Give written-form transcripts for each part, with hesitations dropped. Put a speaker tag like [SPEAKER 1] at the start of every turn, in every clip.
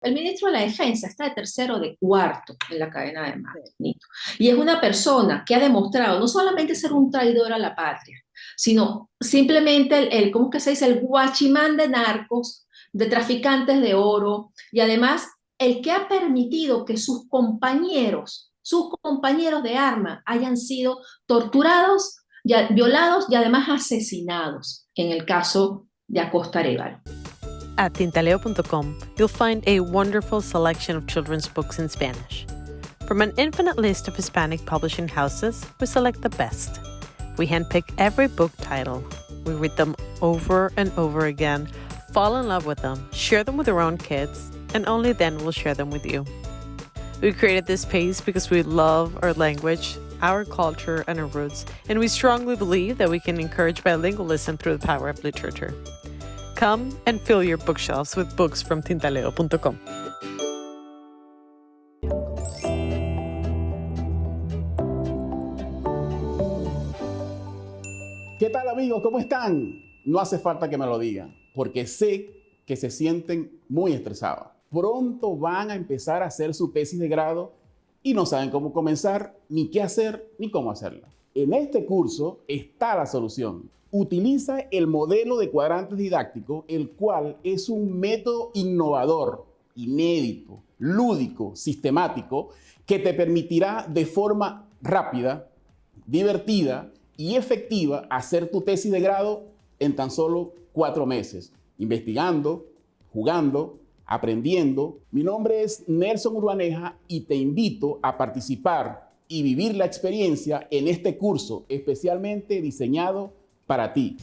[SPEAKER 1] El ministro de la Defensa está de tercero o de cuarto en la cadena de mando, Nito. Y es una persona que ha demostrado no solamente ser un traidor a la patria, sino simplemente ¿cómo es que se dice? El guachimán de narcos, de traficantes de oro, y además el que ha permitido que sus compañeros de arma hayan sido torturados, violados y además asesinados, en el caso de Acosta Arévalo.
[SPEAKER 2] At tintaleo.com, you'll find a wonderful selection of children's books in Spanish. From an infinite list of Hispanic publishing houses, we select the best. We handpick every book title. We read them over and over again, fall in love with them, share them with our own kids, and only then we'll share them with you. We created this space because we love our language, our culture, and our roots, and we strongly believe that we can encourage bilingualism through the power of literature. Come and fill your bookshelves with books from tintaleo.com.
[SPEAKER 3] ¿Qué tal, amigos? ¿Cómo están? No hace falta que me lo digan, porque sé que se sienten muy estresados. Pronto van a empezar a hacer su tesis de grado y no saben cómo comenzar, ni qué hacer, ni cómo hacerla. En este curso está la solución. Utiliza el modelo de cuadrantes didáctico, el cual es un método innovador, inédito, lúdico, sistemático, que te permitirá de forma rápida, divertida y efectiva hacer tu tesis de grado en tan solo 4 meses, investigando, jugando, aprendiendo. Mi nombre es Nelson Urbaneja y te invito a participar y vivir la experiencia en este curso especialmente diseñado para ti.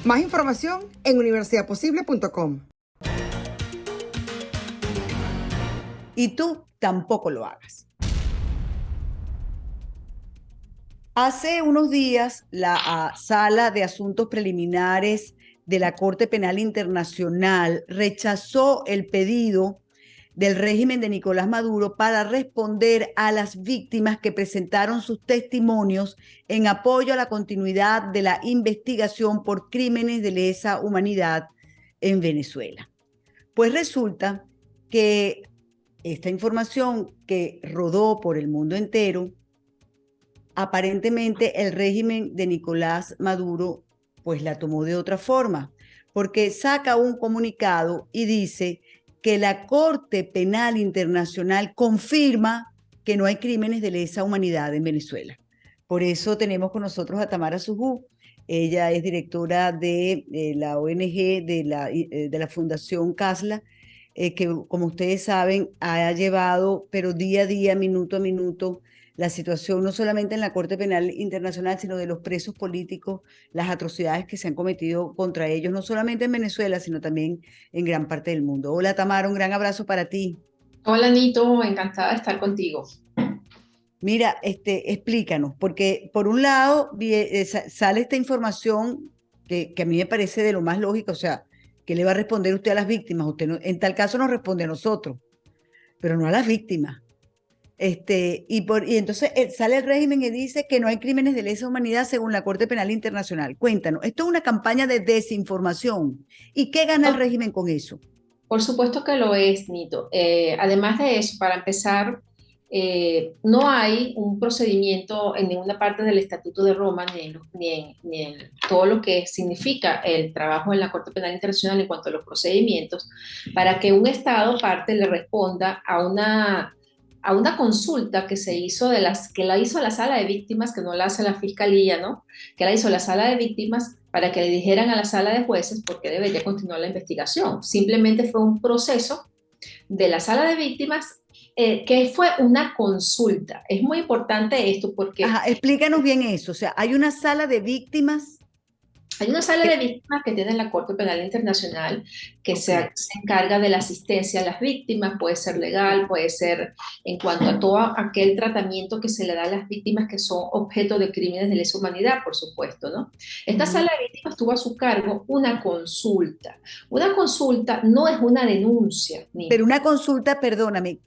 [SPEAKER 4] Más información en universidadposible.com. Y tú tampoco lo hagas. Hace unos días, la Sala de Asuntos Preliminares de la Corte Penal Internacional rechazó el pedido del régimen de Nicolás Maduro para responder a las víctimas que presentaron sus testimonios en apoyo a la continuidad de la investigación por crímenes de lesa humanidad en Venezuela. Pues resulta que esta información que rodó por el mundo entero, aparentemente el régimen de Nicolás Maduro pues la tomó de otra forma, porque saca un comunicado y dice que la Corte Penal Internacional confirma que no hay crímenes de lesa humanidad en Venezuela. Por eso tenemos con nosotros a Tamara Sujú. Ella es directora de la ONG de la Fundación CASLA, que como ustedes saben ha llevado, pero día a día, minuto a minuto, la situación no solamente en la Corte Penal Internacional, sino de los presos políticos, las atrocidades que se han cometido contra ellos, no solamente en Venezuela, sino también en gran parte del mundo. Hola Tamara, un gran abrazo para ti.
[SPEAKER 1] Hola, Nito, encantada de estar contigo.
[SPEAKER 4] Mira, explícanos, porque por un lado sale esta información que a mí me parece de lo más lógico, o sea, ¿qué le va a responder usted a las víctimas? Usted no, en tal caso nos responde a nosotros, pero no a las víctimas. Y entonces sale el régimen y dice que no hay crímenes de lesa humanidad según la Corte Penal Internacional. Cuéntanos, esto es una campaña de desinformación. ¿Y qué gana el régimen con eso?
[SPEAKER 1] Por supuesto que lo es, Nito. Además de eso, para empezar, no hay un procedimiento en ninguna parte del Estatuto de Roma ni en todo lo que significa el trabajo en la Corte Penal Internacional en cuanto a los procedimientos para que un Estado parte le responda a una consulta que se hizo que la hizo la sala de víctimas, que no la hace la fiscalía, ¿no? Que la hizo la sala de víctimas para que le dijeran a la sala de jueces por qué debería continuar la investigación. Simplemente fue un proceso de la sala de víctimas que fue una consulta. Es muy importante esto porque
[SPEAKER 4] Ajá, explícanos bien eso. O sea, hay una sala de víctimas.
[SPEAKER 1] hay una sala de víctimas que tiene la Corte Penal Internacional que se encarga de la asistencia a las víctimas, puede ser legal, puede ser en cuanto a todo aquel tratamiento que se le da a las víctimas que son objeto de crímenes de lesa humanidad, por supuesto, ¿no? Esta sala de víctimas tuvo a su cargo una consulta. Una consulta no es una denuncia.
[SPEAKER 4] Pero una consulta, perdóname,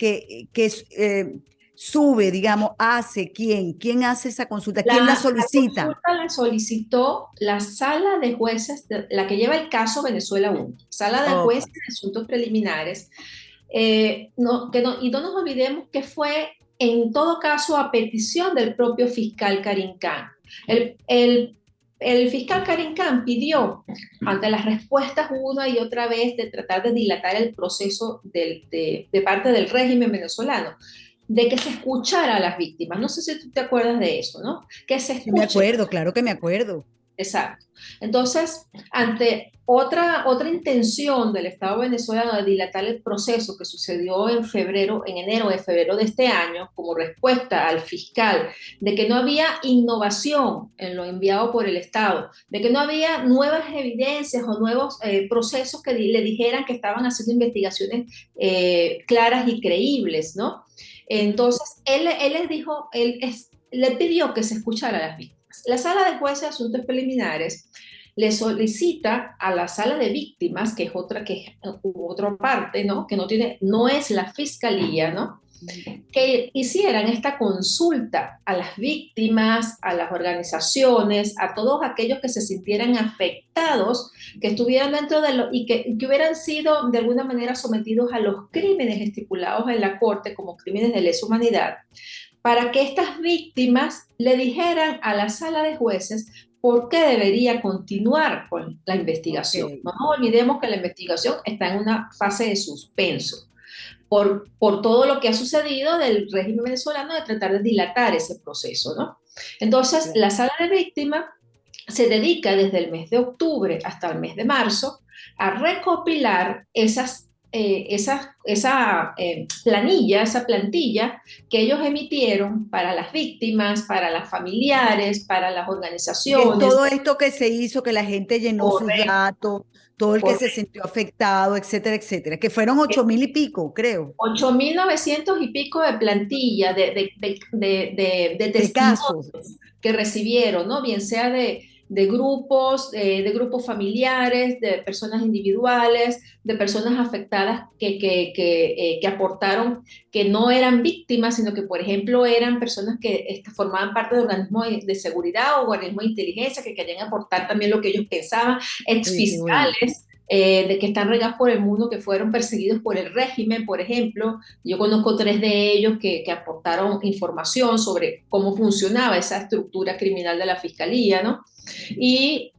[SPEAKER 4] sube, digamos, hace quién hace esa consulta, quién la solicita?
[SPEAKER 1] La consulta la solicitó la sala de jueces, la que lleva el caso Venezuela 1, sala de
[SPEAKER 4] Ok.
[SPEAKER 1] jueces de asuntos preliminares. Y no nos olvidemos que fue en todo caso a petición del propio fiscal Karim Khan. El, el, el fiscal Karim Khan pidió, ante las respuestas una y otra vez de tratar de dilatar el proceso de parte del régimen venezolano, de que se escuchara a las víctimas. No sé si tú te acuerdas de eso, ¿no? Que se
[SPEAKER 4] Sí, me
[SPEAKER 1] escuche.
[SPEAKER 4] acuerdo, claro que me acuerdo.
[SPEAKER 1] Exacto. Entonces, ante otra intención del Estado venezolano de dilatar el proceso que sucedió en enero de febrero de este año, como respuesta al fiscal, de que no había innovación en lo enviado por el Estado, de que no había nuevas evidencias o nuevos procesos que le dijeran que estaban haciendo investigaciones claras y creíbles, ¿no? Entonces, él les dijo, le pidió que se escuchara a las víctimas. La sala de jueces de asuntos preliminares le solicita a la sala de víctimas, que es otra parte, ¿no? Que no es la fiscalía, ¿no? Que hicieran esta consulta a las víctimas, a las organizaciones, a todos aquellos que se sintieran afectados, que estuvieran dentro de que hubieran sido de alguna manera sometidos a los crímenes estipulados en la Corte como crímenes de lesa humanidad, para que estas víctimas le dijeran a la sala de jueces por qué debería continuar con la investigación.
[SPEAKER 4] Okay.
[SPEAKER 1] No nos olvidemos que la investigación está en una fase de suspenso por todo lo que ha sucedido del régimen venezolano de tratar de dilatar ese proceso, ¿no? Entonces, la sala de víctimas se dedica desde el mes de octubre hasta el mes de marzo a recopilar esa plantilla que ellos emitieron para las víctimas, para las familiares, para las organizaciones.
[SPEAKER 4] Todo esto que se hizo, que la gente llenó sus datos, todo el que se sintió afectado, etcétera, etcétera, que fueron 8.000 y pico, creo.
[SPEAKER 1] 8.900 y pico de plantilla de testimonios que recibieron, ¿no? Bien sea de grupos familiares, de personas individuales, de personas afectadas que aportaron, que no eran víctimas, sino que, por ejemplo, eran personas que formaban parte de organismos de seguridad o organismos de inteligencia que querían aportar también lo que ellos pensaban, exfiscales. De que están regados por el mundo, que fueron perseguidos por el régimen, por ejemplo. Yo conozco 3 de ellos que aportaron información sobre cómo funcionaba esa estructura criminal de la fiscalía, ¿no? Y,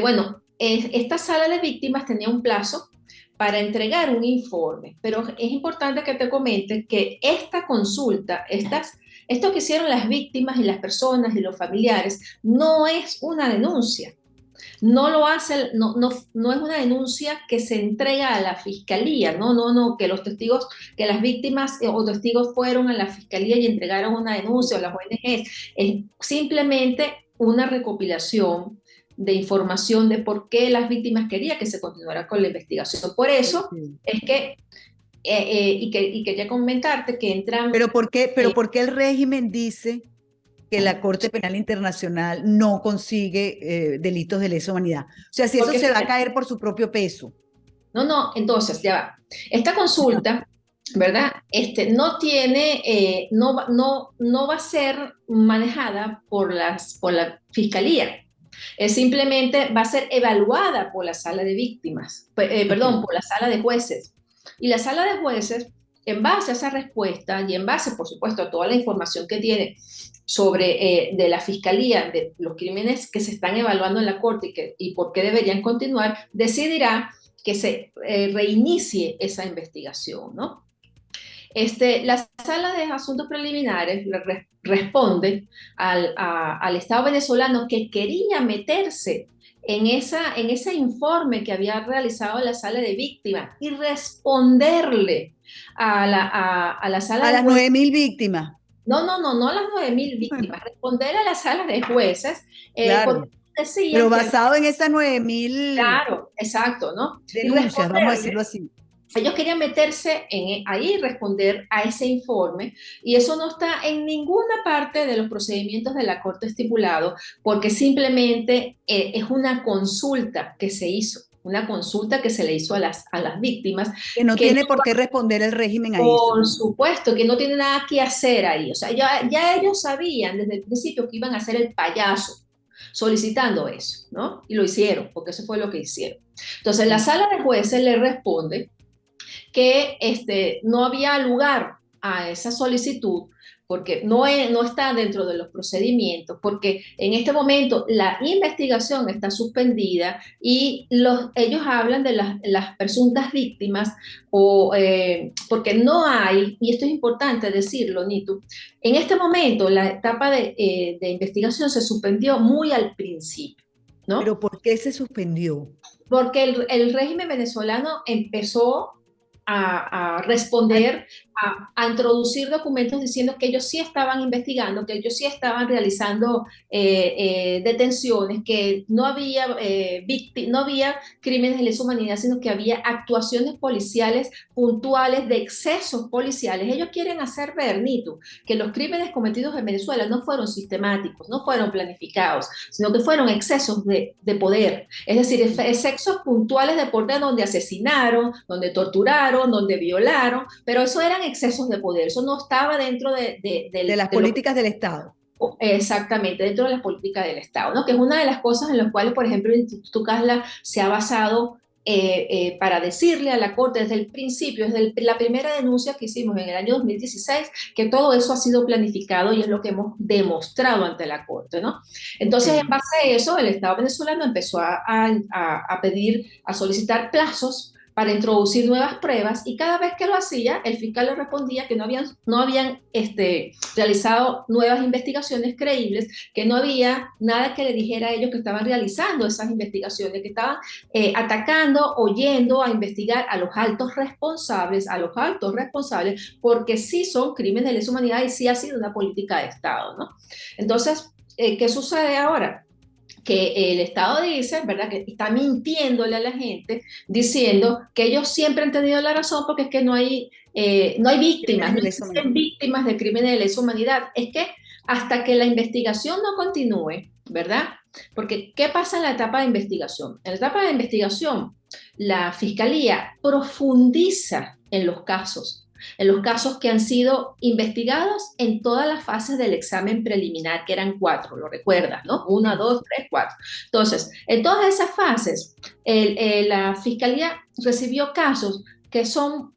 [SPEAKER 1] bueno, esta sala de víctimas tenía un plazo para entregar un informe, pero es importante que te comente que esta consulta, esto que hicieron las víctimas y las personas y los familiares, no es una denuncia. No lo hace, no es una denuncia que se entrega a la fiscalía, no, que los testigos, que las víctimas o testigos fueron a la fiscalía y entregaron una denuncia o las ONGs, es simplemente una recopilación de información de por qué las víctimas querían que se continuara con la investigación. Por eso es que, y quería comentarte que entran...
[SPEAKER 4] ¿Pero por qué el régimen dice que la Corte Penal Internacional no consigue delitos de lesa humanidad? O sea, si eso se va a caer por su propio peso.
[SPEAKER 1] No, entonces, ya va. Esta consulta, ¿verdad? No tiene, no va a ser manejada por la fiscalía. Simplemente va a ser evaluada por la sala de víctimas, perdón, por la sala de jueces. Y la sala de jueces, en base a esa respuesta y en base, por supuesto, a toda la información que tiene sobre de la fiscalía, de los crímenes que se están evaluando en la corte y por qué deberían continuar, decidirá que se reinicie esa investigación, ¿no? La sala de asuntos preliminares responde al Estado venezolano que quería meterse en ese informe que había realizado la sala de víctimas y responderle a la sala
[SPEAKER 4] a las 9.000 víctimas.
[SPEAKER 1] No a las 9.000 víctimas, responder a la sala de jueces.
[SPEAKER 4] Claro. Pero basado en esas 9.000.
[SPEAKER 1] Claro, exacto, ¿no?
[SPEAKER 4] Denuncias, vamos a decirlo así.
[SPEAKER 1] Ellos querían meterse ahí y responder a ese informe, y eso no está en ninguna parte de los procedimientos de la Corte estipulado, porque simplemente es una consulta que se hizo. una consulta que se le hizo a las víctimas.
[SPEAKER 4] Que no
[SPEAKER 1] Que
[SPEAKER 4] tiene por qué responder el régimen a eso.
[SPEAKER 1] por supuesto, que no tiene nada que hacer ahí. O sea, ya ellos sabían desde el principio que iban a hacer el payaso solicitando eso, ¿no? Y lo hicieron, porque eso fue lo que hicieron. Entonces, la sala de jueces le responde que no había lugar a esa solicitud porque no está dentro de los procedimientos, porque en este momento la investigación está suspendida y ellos hablan de las presuntas víctimas, porque no hay, y esto es importante decirlo, Nitu, en este momento la etapa de investigación se suspendió muy al principio, ¿no?
[SPEAKER 4] ¿Pero por qué se suspendió?
[SPEAKER 1] Porque el régimen venezolano empezó a responder, a introducir documentos diciendo que ellos sí estaban investigando, que ellos sí estaban realizando detenciones, que no había, no había crímenes de lesa humanidad, sino que había actuaciones policiales puntuales de excesos policiales. Ellos quieren hacer ver, Nito, que los crímenes cometidos en Venezuela no fueron sistemáticos, no fueron planificados, sino que fueron excesos de poder. Es decir, excesos puntuales de poder donde asesinaron, donde torturaron, donde violaron, pero eso eran excesos de poder, eso no estaba dentro
[SPEAKER 4] de las políticas del Estado.
[SPEAKER 1] Exactamente, dentro de las políticas del Estado, ¿no? Que es una de las cosas en las cuales, por ejemplo, el Instituto Casla se ha basado para decirle a la Corte desde el principio, desde la primera denuncia que hicimos en el año 2016, que todo eso ha sido planificado y es lo que hemos demostrado ante la Corte, ¿no? Entonces, en base a eso, el Estado venezolano empezó a pedir, a solicitar plazos para introducir nuevas pruebas y cada vez que lo hacía, el fiscal le respondía que no habían realizado nuevas investigaciones creíbles, que no había nada que le dijera a ellos que estaban realizando esas investigaciones, que estaban atacando o yendo a investigar a los altos responsables, porque sí son crímenes de lesa humanidad y sí ha sido una política de Estado, ¿no? Entonces, ¿qué sucede ahora? Que el Estado dice, ¿verdad?, que está mintiéndole a la gente, diciendo que ellos siempre han tenido la razón porque es que no hay víctimas, no existen víctimas de crímenes de lesa humanidad. Es que hasta que la investigación no continúe, ¿verdad? Porque, ¿qué pasa en la etapa de investigación? En la etapa de investigación, la Fiscalía profundiza en los casos que han sido investigados en todas las fases del examen preliminar, que eran 4, lo recuerdas, ¿no? 1, 2, 3, 4. Entonces, en todas esas fases, la Fiscalía recibió casos que son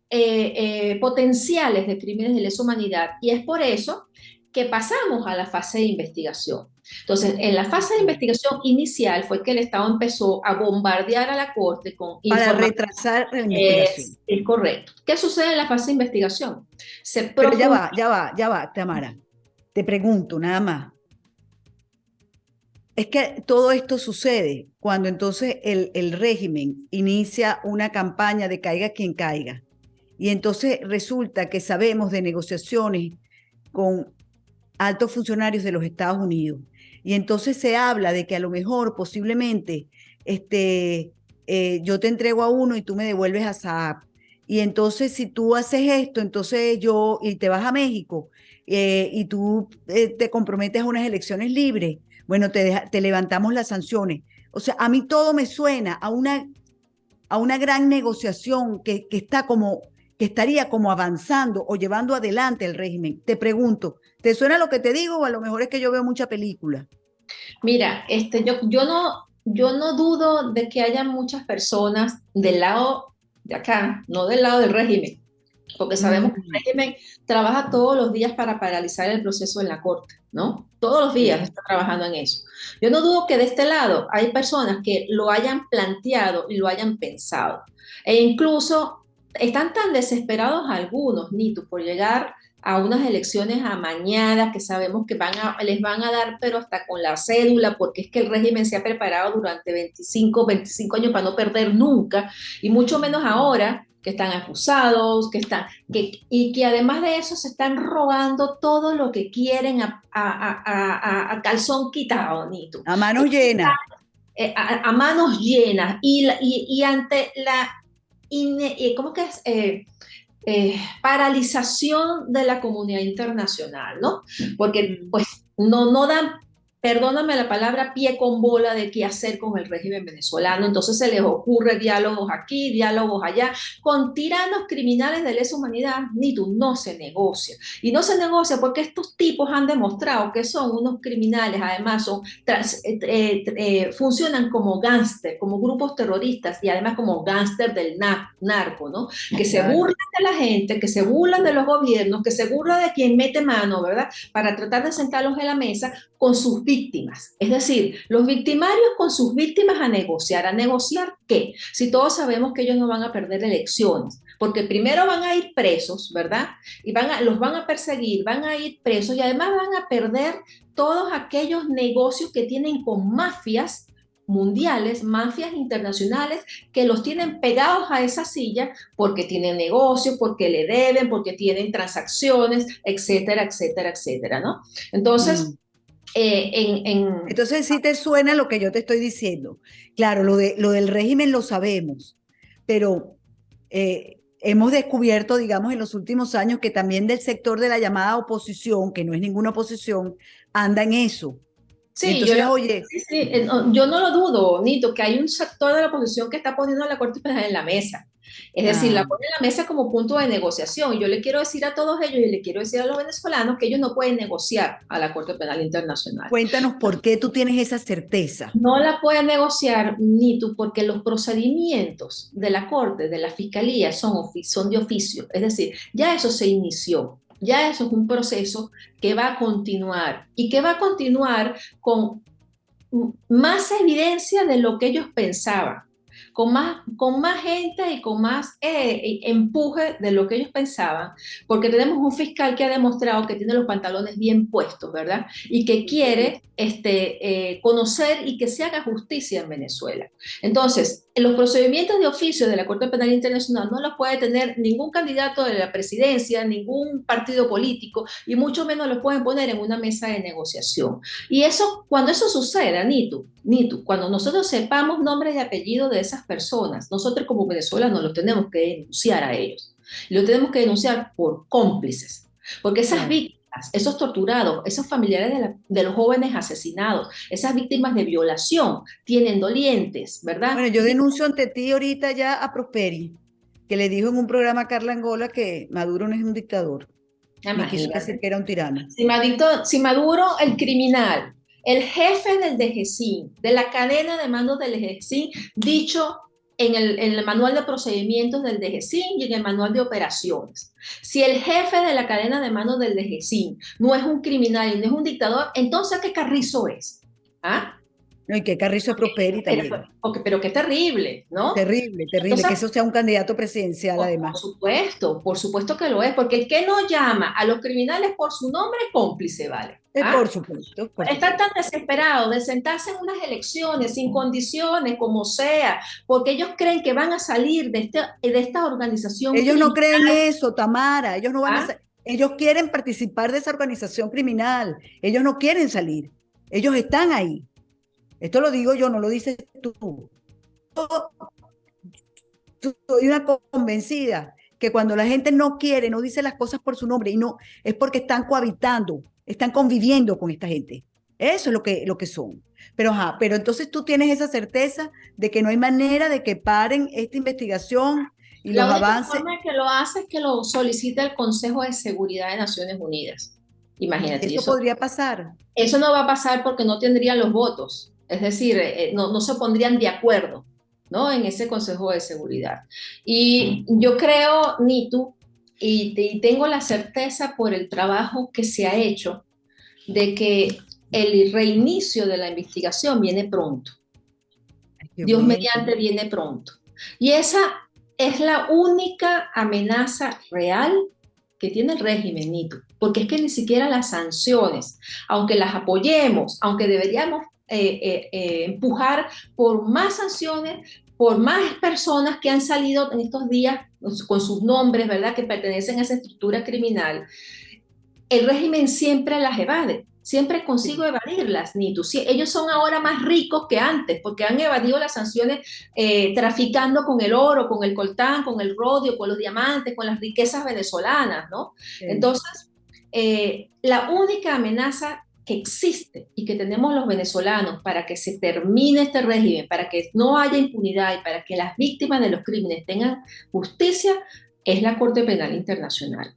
[SPEAKER 1] potenciales de crímenes de lesa humanidad y es por eso que pasamos a la fase de investigación. Entonces, en la fase de investigación inicial fue que el Estado empezó a bombardear a la Corte con
[SPEAKER 4] para retrasar la investigación.
[SPEAKER 1] Es correcto. ¿Qué sucede en la fase de investigación?
[SPEAKER 4] Pero ya va, Tamara. Te pregunto nada más. Es que todo esto sucede cuando entonces el régimen inicia una campaña de caiga quien caiga. Y entonces resulta que sabemos de negociaciones con altos funcionarios de los Estados Unidos. Y entonces se habla de que a lo mejor posiblemente yo te entrego a uno y tú me devuelves a Saab. Y entonces si tú haces esto, entonces y te vas a México y tú te comprometes a unas elecciones libres, bueno, te levantamos las sanciones. O sea, a mí todo me suena a una gran negociación que estaría como avanzando o llevando adelante el régimen. Te pregunto, ¿te suena lo que te digo o a lo mejor es que yo veo mucha película?
[SPEAKER 1] Mira, yo no dudo de que haya muchas personas del lado de acá, no del lado del régimen, porque sabemos que el régimen trabaja todos los días para paralizar el proceso en la Corte, ¿no? Todos los días está trabajando en eso. Yo no dudo que de este lado hay personas que lo hayan planteado y lo hayan pensado, e incluso están tan desesperados algunos, Nito, por llegar a unas elecciones amañadas que sabemos que les van a dar, pero hasta con la cédula, porque es que el régimen se ha preparado durante 25 años para no perder nunca, y mucho menos ahora que están acusados, y que además de eso se están robando todo lo que quieren a calzón quitado, Nito.
[SPEAKER 4] A manos llenas.
[SPEAKER 1] A manos llenas, y ante la ¿cómo que es? Paralización de la comunidad internacional, ¿no? Porque pues no dan perdóname la palabra, pie con bola de qué hacer con el régimen venezolano. Entonces se les ocurre diálogos aquí, diálogos allá, con tiranos criminales de lesa humanidad, ni tú, no se negocia. Y no se negocia porque estos tipos han demostrado que son unos criminales, además funcionan como gángster, como grupos terroristas y además como gángster del narco, ¿no? Que se burlan de la gente, que se burlan de los gobiernos, que se burlan de quien mete mano, ¿verdad? Para tratar de sentarlos en la mesa con sus víctimas. Es decir, los victimarios con sus víctimas a negociar. ¿A negociar qué? Si todos sabemos que ellos no van a perder elecciones, porque primero van a ir presos, ¿verdad? Y los van a perseguir, van a ir presos y además van a perder todos aquellos negocios que tienen con mafias mundiales, mafias internacionales, que los tienen pegados a esa silla porque tienen negocios, porque le deben, porque tienen transacciones, etcétera, etcétera, etcétera, ¿no? Entonces,
[SPEAKER 4] entonces sí te suena lo que yo te estoy diciendo. Claro, lo del régimen lo sabemos, pero hemos descubierto, digamos, en los últimos años que también del sector de la llamada oposición, que no es ninguna oposición, anda en eso.
[SPEAKER 1] Sí,
[SPEAKER 4] entonces,
[SPEAKER 1] yo no lo dudo, Nito, que hay un sector de la oposición que está poniendo a la Corte Penal en la mesa. Es decir, la pone en la mesa como punto de negociación. Yo le quiero decir a todos ellos y le quiero decir a los venezolanos que ellos no pueden negociar a la Corte Penal Internacional.
[SPEAKER 4] Cuéntanos por qué tú tienes esa certeza.
[SPEAKER 1] No la pueden negociar, Nito, porque los procedimientos de la Corte, de la Fiscalía, son de oficio. Es decir, ya eso se inició. Ya eso es un proceso que va a continuar y que va a continuar con más evidencia de lo que ellos pensaban, con más gente y con más empuje de lo que ellos pensaban, porque tenemos un fiscal que ha demostrado que tiene los pantalones bien puestos, ¿verdad? Y que quiere conocer y que se haga justicia en Venezuela. Entonces, los procedimientos de oficio de la Corte Penal Internacional no los puede tener ningún candidato de la presidencia, ningún partido político, y mucho menos los pueden poner en una mesa de negociación. Y eso, cuando eso suceda, Nitu, cuando nosotros sepamos nombres y apellidos de esas personas, nosotros como venezolanos los tenemos que denunciar a ellos. Y los tenemos que denunciar por cómplices, porque esas víctimas, esos torturados, esos familiares de los jóvenes asesinados, esas víctimas de violación, tienen dolientes, ¿verdad?
[SPEAKER 4] Bueno, yo denuncio ante ti ahorita ya a Prosperi, que le dijo en un programa a Carla Angola que Maduro no es un dictador. Me quiso decir que era un tirano.
[SPEAKER 1] Si Maduro, el criminal, el jefe del DGCIN, de la cadena de mando del DGCIN, dicho en el manual de procedimientos del DGCIN y en el manual de operaciones. Si el jefe de la cadena de mando del DGCIN no es un criminal y no es un dictador, entonces ¿qué Carrizo es? ¿Ah?
[SPEAKER 4] No, y que Carrizo Prosperi también.
[SPEAKER 1] Pero qué terrible, ¿no?
[SPEAKER 4] Terrible, terrible, que eso sea un candidato presidencial además.
[SPEAKER 1] Por supuesto que lo es, porque el que no llama a los criminales por su nombre es cómplice, ¿vale?
[SPEAKER 4] Por supuesto.
[SPEAKER 1] Están tan desesperados de sentarse en unas elecciones sin condiciones, como sea, porque ellos creen que van a salir de esta organización.
[SPEAKER 4] Ellos no creen eso, Tamara, ellos no van a ellos quieren participar de esa organización criminal, ellos no quieren salir, ellos están ahí. Esto lo digo yo, no lo dices tú. Soy una convencida que cuando la gente no quiere, no dice las cosas por su nombre, y no es porque están cohabitando, están conviviendo con esta gente. Eso es lo que son. Pero entonces tú tienes esa certeza de que no hay manera de que paren esta investigación y los avances.
[SPEAKER 1] La forma que lo hace es que lo solicita el Consejo de Seguridad de Naciones Unidas. Imagínate.
[SPEAKER 4] Eso podría pasar.
[SPEAKER 1] Eso no va a pasar porque no tendrían los votos. Es decir, no se pondrían de acuerdo, ¿no? En ese Consejo de Seguridad. Y yo creo, Nitu, y tengo la certeza por el trabajo que se ha hecho, de que el reinicio de la investigación viene pronto. Dios mediante viene pronto. Y esa es la única amenaza real que tiene el régimen, Nitu, porque es que ni siquiera las sanciones, aunque las apoyemos, aunque deberíamos empujar por más sanciones, por más personas que han salido en estos días con sus nombres, ¿verdad?, que pertenecen a esa estructura criminal, el régimen siempre las evade, siempre consigo evadirlas, Nitu. Sí, ellos son ahora más ricos que antes, porque han evadido las sanciones traficando con el oro, con el coltán, con el rodio, con los diamantes, con las riquezas venezolanas, ¿no? Sí. Entonces, la única amenaza que existe y que tenemos los venezolanos para que se termine este régimen, para que no haya impunidad y para que las víctimas de los crímenes tengan justicia, es la Corte Penal Internacional.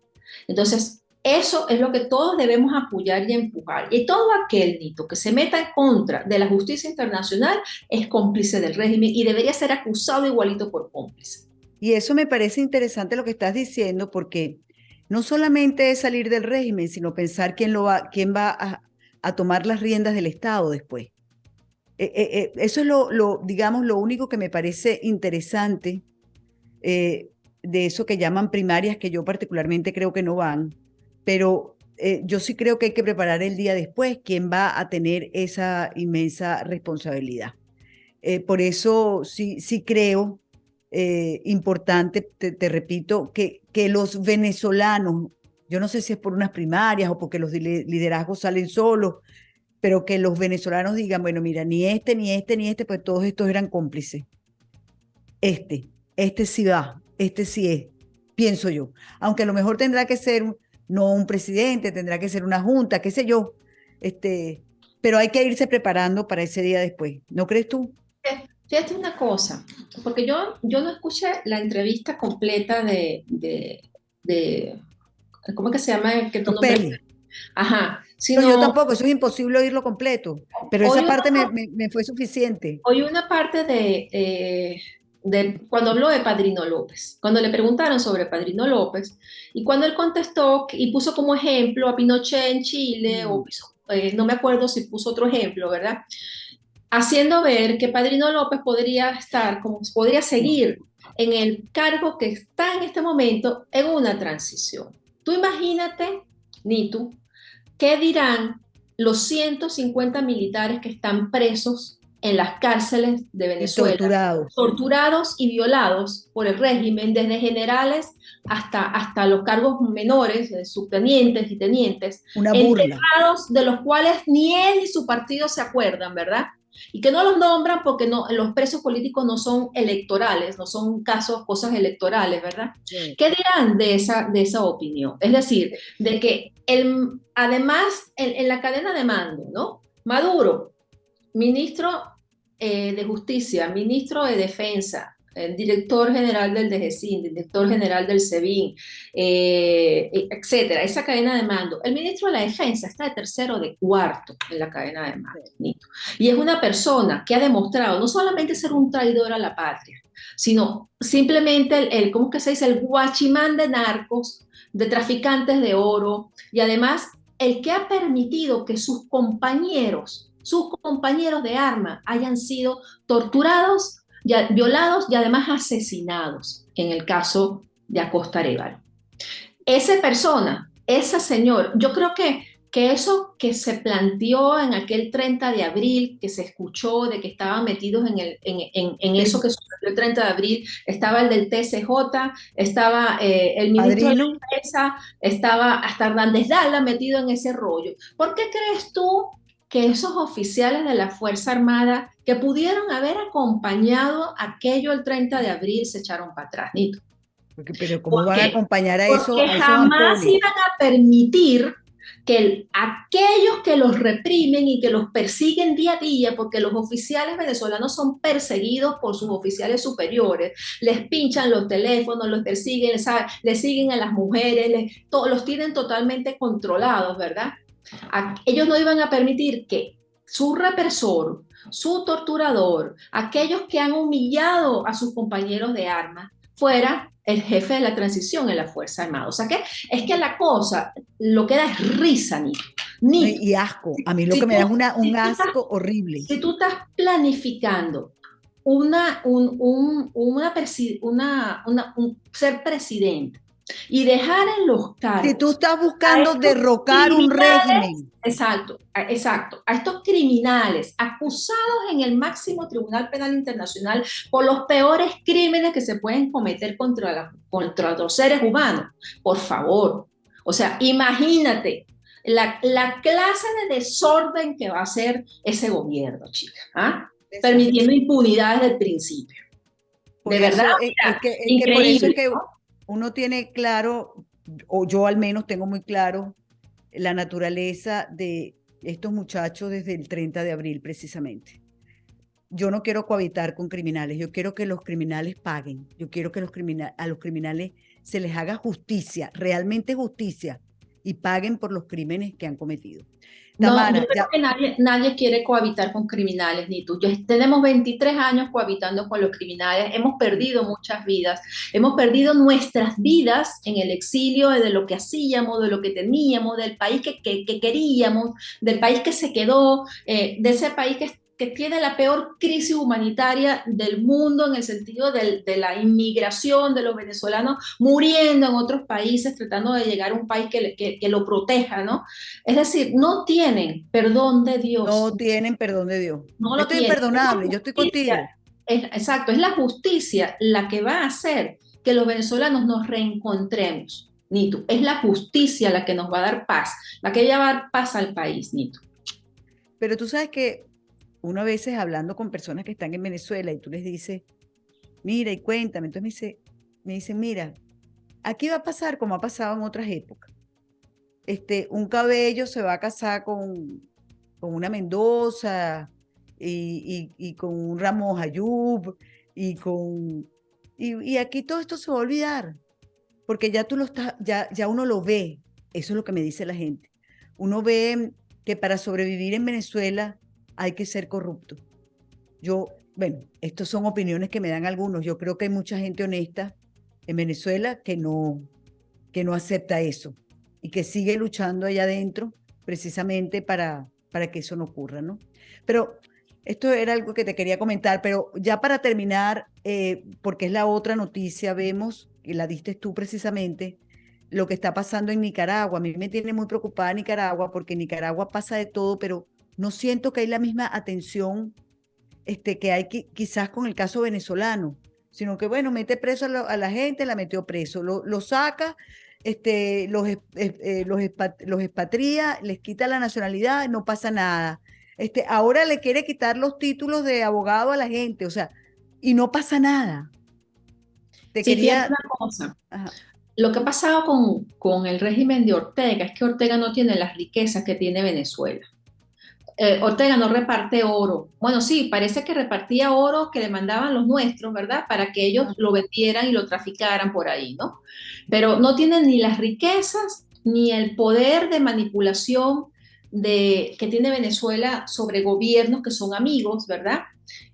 [SPEAKER 1] Entonces, eso es lo que todos debemos apoyar y empujar. Y todo aquel, Nito, que se meta en contra de la justicia internacional es cómplice del régimen y debería ser acusado igualito por cómplice.
[SPEAKER 4] Y eso me parece interesante lo que estás diciendo, porque no solamente es salir del régimen, sino pensar quién va a tomar las riendas del Estado después. Eso es digamos, lo único que me parece interesante de eso que llaman primarias, que yo particularmente creo que no van, pero yo sí creo que hay que preparar el día después quién va a tener esa inmensa responsabilidad. Por eso sí creo importante, te repito, que los venezolanos, yo no sé si es por unas primarias o porque los liderazgos salen solos, pero que los venezolanos digan, bueno, mira, ni este, ni este, ni este, pues todos estos eran cómplices. Este sí va, este sí es, pienso yo. Aunque a lo mejor tendrá que ser no un presidente, tendrá que ser una junta, qué sé yo, pero hay que irse preparando para ese día después, ¿no crees tú?
[SPEAKER 1] Fíjate una cosa, porque yo no escuché la entrevista completa de ¿cómo es que se llama? El que tú
[SPEAKER 4] Topelli.
[SPEAKER 1] nombres. Ajá,
[SPEAKER 4] No, yo tampoco, eso es imposible oírlo completo, pero esa parte me fue suficiente.
[SPEAKER 1] Oí una parte de cuando habló de Padrino López, cuando le preguntaron sobre Padrino López, y cuando él contestó y puso como ejemplo a Pinochet en Chile, o no me acuerdo si puso otro ejemplo, ¿verdad? Haciendo ver que Padrino López podría seguir en el cargo que está en este momento en una transición. Tú imagínate, Nitu, ¿qué dirán los 150 militares que están presos en las cárceles de Venezuela? Torturados y violados por el régimen, desde generales hasta los cargos menores, subtenientes y tenientes.
[SPEAKER 4] Una burla.
[SPEAKER 1] De los cuales ni él ni su partido se acuerdan, ¿verdad? Y que no los nombran porque los presos políticos no son electorales, no son cosas electorales, ¿verdad? Sí. ¿Qué dirán de esa opinión? Es decir, de que además en la cadena de mando, ¿no? Maduro, ministro de Justicia, ministro de Defensa, el director general del DGCIN, director general del SEBIN, etcétera, esa cadena de mando. El ministro de la Defensa está de tercero o de cuarto en la cadena de mando, Nito. Y es una persona que ha demostrado no solamente ser un traidor a la patria, sino simplemente ¿cómo es que se dice? El guachimán de narcos, de traficantes de oro, y además el que ha permitido que sus compañeros de arma hayan sido torturados, violados y además asesinados, en el caso de Acosta Arévalo. Esa persona, ese señor, yo creo que eso que se planteó en aquel 30 de abril, que se escuchó de que estaban metidos en eso que sucedió el 30 de abril, estaba el del TSJ, estaba el ministro de Defensa, estaba hasta Hernández Dala metido en ese rollo. ¿Por qué crees tú que esos oficiales de la Fuerza Armada que pudieron haber acompañado aquello el 30 de abril se echaron para atrás, Nito?
[SPEAKER 4] Pero ¿cómo van a acompañar a eso?
[SPEAKER 1] Porque jamás iban a permitir que aquellos que los reprimen y que los persiguen día a día, porque los oficiales venezolanos son perseguidos por sus oficiales superiores, les pinchan los teléfonos, los persiguen, les siguen a las mujeres, los tienen totalmente controlados, ¿verdad? Ellos no iban a permitir que su represor, su torturador, aquellos que han humillado a sus compañeros de armas, fuera el jefe de la transición en la Fuerza Armada. O sea que es que la cosa, lo que da es risa,
[SPEAKER 4] y asco. A mí lo que me da es un asco horrible.
[SPEAKER 1] Si tú estás planificando ser presidente y dejar en los cargos.
[SPEAKER 4] Si tú estás buscando derrocar un régimen.
[SPEAKER 1] Exacto. A estos criminales acusados en el máximo Tribunal Penal Internacional por los peores crímenes que se pueden cometer contra los seres humanos. Por favor. O sea, imagínate la clase de desorden que va a hacer ese gobierno, chica. ¿Ah? Permitiendo impunidad desde el principio. De verdad.
[SPEAKER 4] Es que por eso es que uno tiene claro, o yo al menos tengo muy claro, la naturaleza de estos muchachos desde el 30 de abril precisamente. Yo no quiero cohabitar con criminales, yo quiero que los criminales paguen, yo quiero que a los criminales se les haga justicia, realmente justicia, y paguen por los crímenes que han cometido.
[SPEAKER 1] No,
[SPEAKER 4] Tamara,
[SPEAKER 1] yo creo que nadie quiere cohabitar con criminales, ni tú. Tenemos 23 años cohabitando con los criminales, hemos perdido muchas vidas, hemos perdido nuestras vidas en el exilio de lo que hacíamos, de lo que teníamos, del país que queríamos, del país que se quedó, de ese país que tiene la peor crisis humanitaria del mundo en el sentido de la inmigración de los venezolanos muriendo en otros países, tratando de llegar a un país que lo proteja, ¿no? Es decir, no tienen perdón de Dios.
[SPEAKER 4] no tienen perdón de Dios.
[SPEAKER 1] No
[SPEAKER 4] Yo
[SPEAKER 1] lo
[SPEAKER 4] estoy
[SPEAKER 1] tienen.
[SPEAKER 4] imperdonable, yo estoy contigo.
[SPEAKER 1] Exacto, es la justicia la que va a hacer que los venezolanos nos reencontremos, Nito. Es la justicia la que nos va a dar paz, la que va a dar paz al país, Nito.
[SPEAKER 4] Pero tú sabes que uno a veces hablando con personas que están en Venezuela y tú les dices, mira y cuéntame, entonces me dicen, mira, aquí va a pasar como ha pasado en otras épocas. Un cabello se va a casar con una Mendoza y con un Ramos Ayub y aquí todo esto se va a olvidar, porque ya ya uno lo ve, eso es lo que me dice la gente. Uno ve que para sobrevivir en Venezuela hay que ser corrupto. Bueno, estas son opiniones que me dan algunos. Yo creo que hay mucha gente honesta en Venezuela que no acepta eso y que sigue luchando allá adentro precisamente para que eso no ocurra, ¿no? Pero esto era algo que te quería comentar, pero ya para terminar, porque es la otra noticia, vemos, y la diste tú precisamente, lo que está pasando en Nicaragua. A mí me tiene muy preocupada Nicaragua, porque en Nicaragua pasa de todo, pero no siento que hay la misma atención que hay quizás con el caso venezolano, sino que, bueno, mete preso a la gente, la metió preso, lo saca, los expatría, les quita la nacionalidad, no pasa nada. Ahora le quiere quitar los títulos de abogado a la gente, o sea, y no pasa nada.
[SPEAKER 1] Sí, fíjate una cosa. Ajá. Lo que ha pasado con el régimen de Ortega es que Ortega no tiene las riquezas que tiene Venezuela. Ortega no reparte oro. Bueno, sí, parece que repartía oro que le mandaban los nuestros, ¿verdad? Para que ellos lo vendieran y lo traficaran por ahí, ¿no? Pero no tienen ni las riquezas ni el poder de manipulación que tiene Venezuela sobre gobiernos que son amigos, ¿verdad?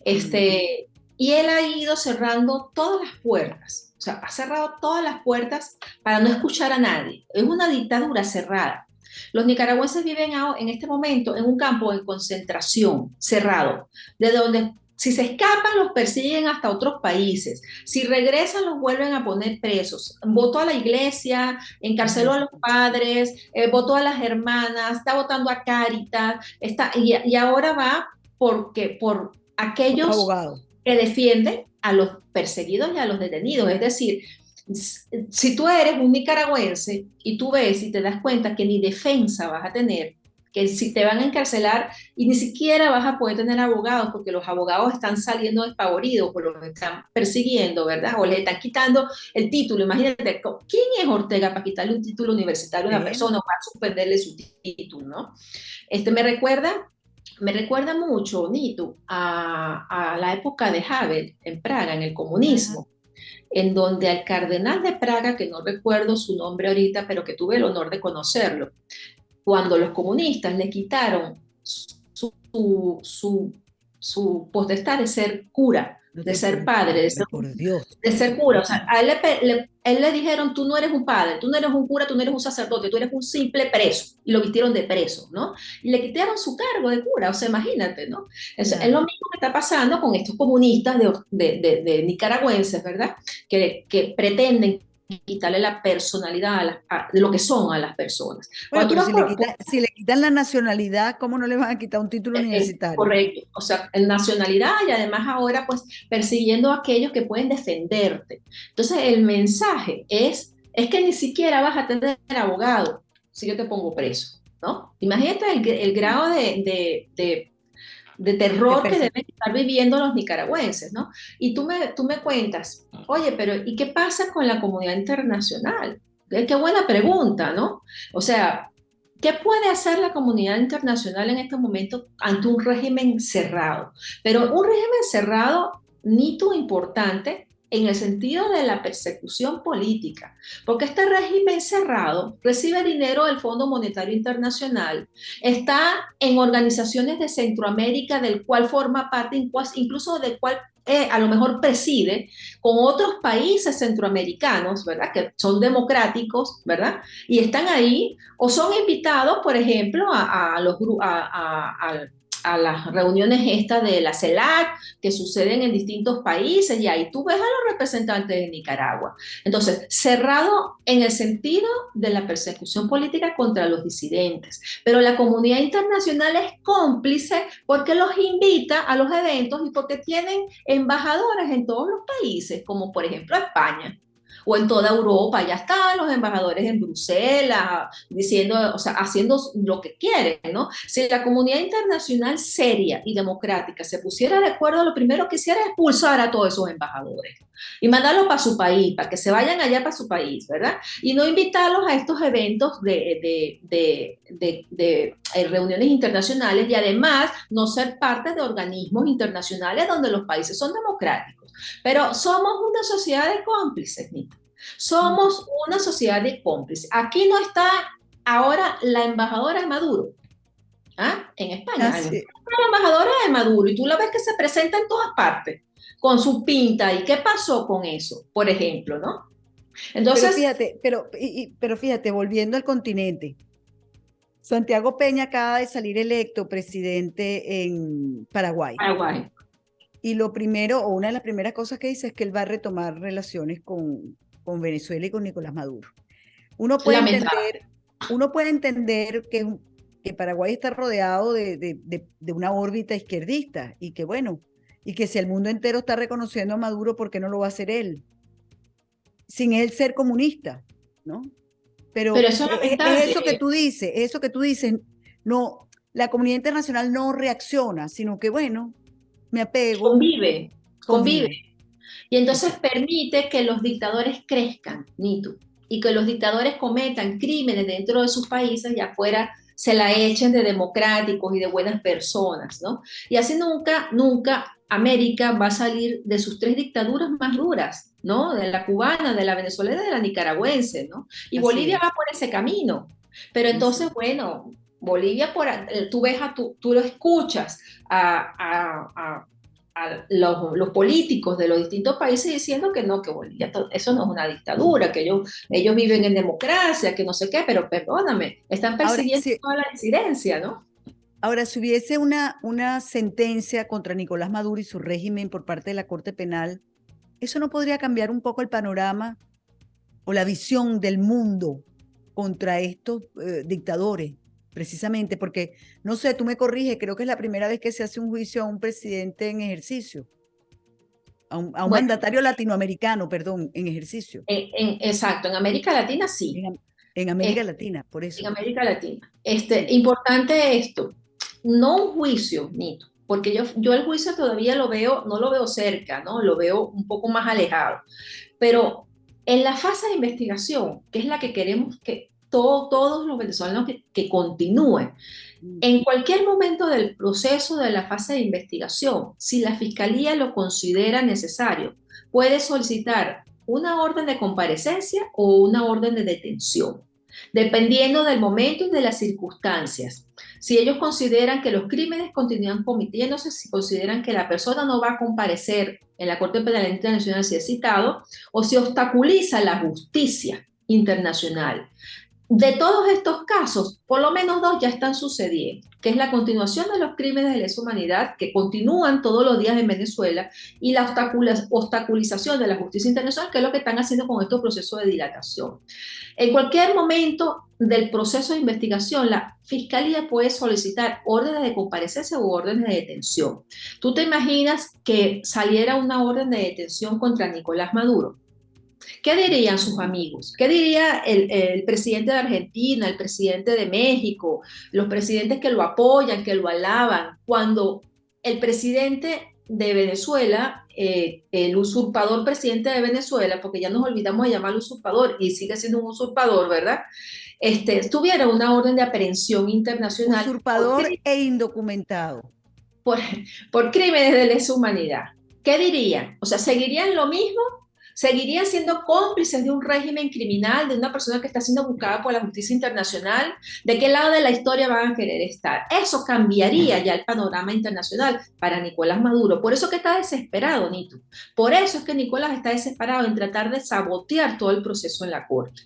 [SPEAKER 1] Y él ha ido cerrando todas las puertas. O sea, ha cerrado todas las puertas para no escuchar a nadie. Es una dictadura cerrada. Los nicaragüenses viven en este momento en un campo de concentración cerrado, de donde si se escapan los persiguen hasta otros países, si regresan los vuelven a poner presos. Votó a la iglesia, encarceló a los padres, votó a las hermanas, está votando a Cáritas, y ahora va por aquellos
[SPEAKER 4] abogados
[SPEAKER 1] que defienden a los perseguidos y a los detenidos. Es decir, si tú eres un nicaragüense y tú ves y te das cuenta que ni defensa vas a tener, que si te van a encarcelar y ni siquiera vas a poder tener abogados porque los abogados están saliendo despavoridos o los están persiguiendo, ¿verdad? O le están quitando el título. Imagínate, ¿quién es Ortega para quitarle un título universitario a una persona o para suspenderle su título, ¿no? Me recuerda mucho, Nito, a la época de Havel en Praga, en el comunismo, en donde al cardenal de Praga, que no recuerdo su nombre ahorita, pero que tuve el honor de conocerlo, cuando los comunistas le quitaron su potestad de ser cura, de ser padre, de ser cura. O sea, a él le dijeron, tú no eres un padre, tú no eres un cura, tú no eres un sacerdote, tú eres un simple preso. Y lo vistieron de preso, ¿no? Y le quitaron su cargo de cura, o sea, imagínate, ¿no? Es lo mismo que está pasando con estos comunistas de nicaragüenses, ¿verdad? Que pretenden quitarle la personalidad de lo que son a las personas.
[SPEAKER 4] Bueno, pero si le quitan la nacionalidad, ¿cómo no le van a quitar un título universitario?
[SPEAKER 1] Correcto, o sea, en nacionalidad y además ahora pues persiguiendo a aquellos que pueden defenderte. Entonces el mensaje es que ni siquiera vas a tener abogado si yo te pongo preso, ¿no? Imagínate el grado de terror que deben estar viviendo los nicaragüenses, ¿no? Y tú me cuentas, oye, pero ¿y qué pasa con la comunidad internacional? Qué buena pregunta, ¿no? O sea, ¿Qué puede hacer la comunidad internacional en este momento ante un régimen cerrado? Pero un régimen cerrado, Nito, importante en el sentido de la persecución política, porque este régimen cerrado recibe dinero del Fondo Monetario Internacional, está en organizaciones de Centroamérica, del cual forma parte, incluso del cual a lo mejor preside, con otros países centroamericanos, ¿verdad? Que son democráticos, ¿verdad? Y están ahí, o son invitados, por ejemplo, a las reuniones estas de la CELAC que suceden en distintos países, y ahí tú ves a los representantes de Nicaragua. Entonces, cerrado en el sentido de la persecución política contra los disidentes, pero la comunidad internacional es cómplice porque los invita a los eventos y porque tienen embajadores en todos los países, como por ejemplo España o en toda Europa. Ya están los embajadores en Bruselas diciendo, o sea, haciendo lo que quieren, ¿no? Si la comunidad internacional seria y democrática se pusiera de acuerdo, lo primero que hiciera es expulsar a todos esos embajadores y mandarlos para su país, para que se vayan allá para su país, ¿verdad? Y no invitarlos a estos eventos de reuniones internacionales, y además no ser parte de organismos internacionales donde los países son democráticos. Pero somos una sociedad de cómplices, Nita. Somos una sociedad de cómplices. Aquí no está ahora la embajadora de Maduro. ¿Ah? En España.
[SPEAKER 4] Ah, sí.
[SPEAKER 1] La embajadora de Maduro, y tú la ves que se presenta en todas partes con su pinta. ¿Y qué pasó con eso? Por ejemplo, ¿no? Entonces,
[SPEAKER 4] pero fíjate, volviendo al continente, Santiago Peña acaba de salir electo presidente en Paraguay.
[SPEAKER 1] Paraguay.
[SPEAKER 4] Y lo primero, o una de las primeras cosas que dice es que él va a retomar relaciones con Venezuela y con Nicolás Maduro. Uno puede entender que Paraguay está rodeado de una órbita izquierdista, y que bueno, y que si el mundo entero está reconociendo a Maduro, ¿por qué no lo va a hacer él? Sin él ser comunista, ¿no? Pero
[SPEAKER 1] eso
[SPEAKER 4] es eso que tú dices, no, la comunidad internacional no reacciona, sino que bueno, me apego.
[SPEAKER 1] Convive. Y entonces permite que los dictadores crezcan, Nito, y que los dictadores cometan crímenes dentro de sus países y afuera se la echen de democráticos y de buenas personas, ¿no? Y así nunca América va a salir de sus 3 dictaduras más duras, ¿no? De la cubana, de la venezolana y de la nicaragüense, ¿no? Y
[SPEAKER 4] Así
[SPEAKER 1] Bolivia
[SPEAKER 4] es.
[SPEAKER 1] va por ese camino. Pero entonces, bueno, Bolivia, tú lo escuchas a los políticos de los distintos países diciendo que no, que Bolivia, eso no es una dictadura, que ellos viven en democracia, que no sé qué, pero perdóname, están persiguiendo toda la disidencia, ¿no?
[SPEAKER 4] Ahora, si hubiese una sentencia contra Nicolás Maduro y su régimen por parte de la Corte Penal, ¿eso no podría cambiar un poco el panorama o la visión del mundo contra estos dictadores? Precisamente porque, no sé, tú me corriges, creo que es la primera vez que se hace un juicio a un presidente en ejercicio, a un mandatario latinoamericano, perdón, en ejercicio.
[SPEAKER 1] Exacto, en América Latina sí.
[SPEAKER 4] En América Latina, por eso.
[SPEAKER 1] En América Latina.
[SPEAKER 4] Sí.
[SPEAKER 1] Importante esto, no un juicio, Nito, porque yo el juicio todavía no lo veo cerca, ¿no? Lo veo un poco más alejado. Pero en la fase de investigación, que es la que queremos que todos los venezolanos que continúen, en cualquier momento del proceso de la fase de investigación, si la fiscalía lo considera necesario, puede solicitar una orden de comparecencia o una orden de detención, dependiendo del momento y de las circunstancias. Si ellos consideran que los crímenes continúan cometiéndose, si consideran que la persona no va a comparecer en la Corte Penal Internacional si es citado, o si obstaculiza la justicia internacional. De todos estos casos, por lo menos 2 ya están sucediendo, que es la continuación de los crímenes de lesa humanidad que continúan todos los días en Venezuela, y la obstaculización de la justicia internacional, que es lo que están haciendo con estos procesos de dilatación. En cualquier momento del proceso de investigación, la fiscalía puede solicitar órdenes de comparecencia u órdenes de detención. ¿Tú te imaginas que saliera una orden de detención contra Nicolás Maduro? ¿Qué dirían sus amigos? ¿Qué diría el presidente de Argentina, el presidente de México, los presidentes que lo apoyan, que lo alaban, cuando el presidente de Venezuela, el usurpador presidente de Venezuela, porque ya nos olvidamos de llamarlo usurpador y sigue siendo un usurpador, ¿verdad? Tuviera una orden de aprehensión internacional
[SPEAKER 4] Usurpador e indocumentado.
[SPEAKER 1] por, por crímenes de lesa humanidad. ¿Qué dirían? O sea, ¿seguirían lo mismo? ¿Seguirían siendo cómplices de un régimen criminal, de una persona que está siendo buscada por la justicia internacional? ¿De qué lado de la historia van a querer estar? Eso cambiaría ya el panorama internacional para Nicolás Maduro. Por eso que está desesperado, Nito. Por eso es que Nicolás está desesperado en tratar de sabotear todo el proceso en la Corte.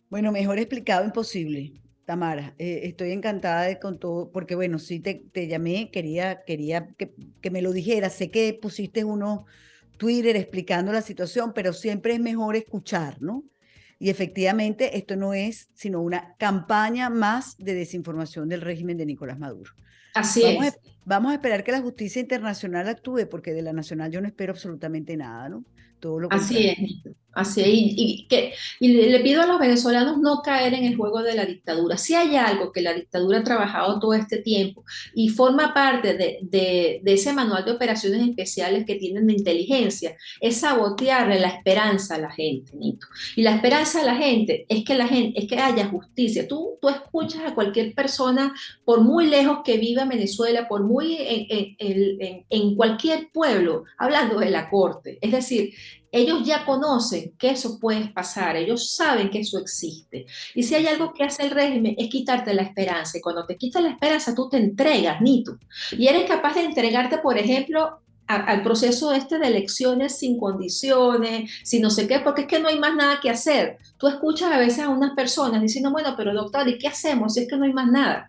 [SPEAKER 4] Bueno, mejor explicado imposible, Tamara. Estoy encantada con todo, porque bueno, sí te llamé, quería que me lo dijeras. Sé que pusiste unos Twitter explicando la situación, pero siempre es mejor escuchar, ¿no? Y efectivamente esto no es sino una campaña más de desinformación del régimen de Nicolás Maduro.
[SPEAKER 1] Así es.
[SPEAKER 4] Vamos a esperar que la justicia internacional actúe, porque de la nacional yo no espero absolutamente nada, ¿no? Todo lo
[SPEAKER 1] Así
[SPEAKER 4] contrario.
[SPEAKER 1] es, Nito. Así es. Y le pido a los venezolanos no caer en el juego de la dictadura. Si hay algo que la dictadura ha trabajado todo este tiempo y forma parte de ese manual de operaciones especiales que tienen de inteligencia, es sabotearle la esperanza a la gente, Nito. Y la esperanza a la gente, es que haya justicia. Tú escuchas a cualquier persona, por muy lejos que viva en Venezuela, por muy en cualquier pueblo, hablando de la corte. Es decir, ellos ya conocen que eso puede pasar, ellos saben que eso existe. Y si hay algo que hace el régimen es quitarte la esperanza. Y cuando te quitas la esperanza, tú te entregas, Nito. Y eres capaz de entregarte, por ejemplo, al proceso de elecciones sin condiciones, sin no sé qué, porque es que no hay más nada que hacer. Tú escuchas a veces a unas personas diciendo, bueno, pero doctor, ¿y qué hacemos si es que no hay más nada?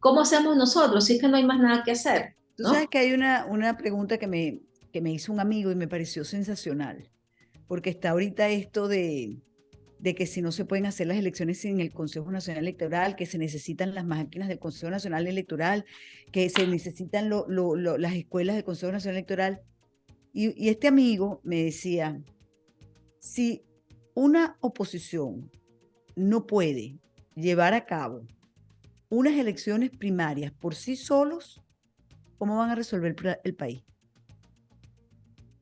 [SPEAKER 1] ¿Cómo hacemos nosotros si es que no hay más nada que hacer?
[SPEAKER 4] Tú sabes
[SPEAKER 1] ¿No?
[SPEAKER 4] que hay una pregunta que me hizo un amigo y me pareció sensacional, porque está ahorita esto de que si no se pueden hacer las elecciones sin el Consejo Nacional Electoral, que se necesitan las máquinas del Consejo Nacional Electoral, que se necesitan las escuelas del Consejo Nacional Electoral. Y este amigo me decía, si una oposición no puede llevar a cabo unas elecciones primarias por sí solos, ¿cómo van a resolver el país?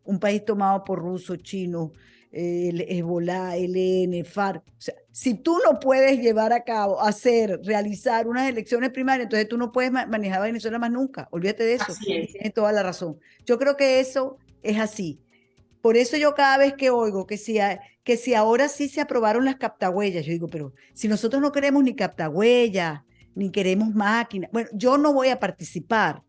[SPEAKER 4] Un país tomado por rusos, chinos, el Hezbollah, el ELN, FARC. O sea, si tú no puedes llevar a cabo, realizar unas elecciones primarias, entonces tú no puedes manejar a Venezuela más nunca. Olvídate de eso.
[SPEAKER 1] Así
[SPEAKER 4] Y
[SPEAKER 1] es.
[SPEAKER 4] tienes toda la razón. Yo creo que eso es así. Por eso yo cada vez que oigo que si ahora sí se aprobaron las captahuellas, yo digo, pero si nosotros no queremos ni captahuellas, ni queremos máquinas, bueno, yo no voy a participar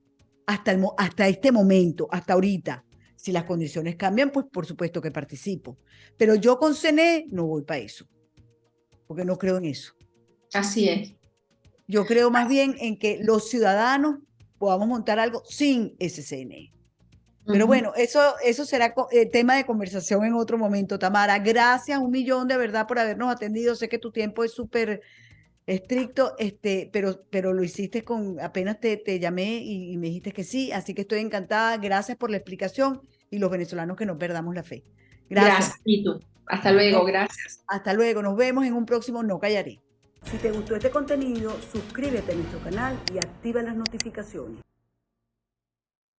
[SPEAKER 4] hasta este momento, hasta ahorita. Si las condiciones cambian, pues por supuesto que participo. Pero yo con CNE no voy para eso, porque no creo en eso.
[SPEAKER 1] Así es.
[SPEAKER 4] Yo creo más bien en que los ciudadanos podamos montar algo sin ese CNE. Pero bueno, eso será tema de conversación en otro momento, Tamara. Gracias un millón de verdad por habernos atendido. Sé que tu tiempo es súper estricto, pero lo hiciste apenas te llamé y me dijiste que sí, así que estoy encantada. Gracias por la explicación y los venezolanos que no perdamos la fe. Gracias.
[SPEAKER 1] Gracias, Nito. Hasta luego, gracias.
[SPEAKER 4] Hasta luego, nos vemos en un próximo No Callaré. Si te gustó este contenido, suscríbete a nuestro canal y activa las notificaciones.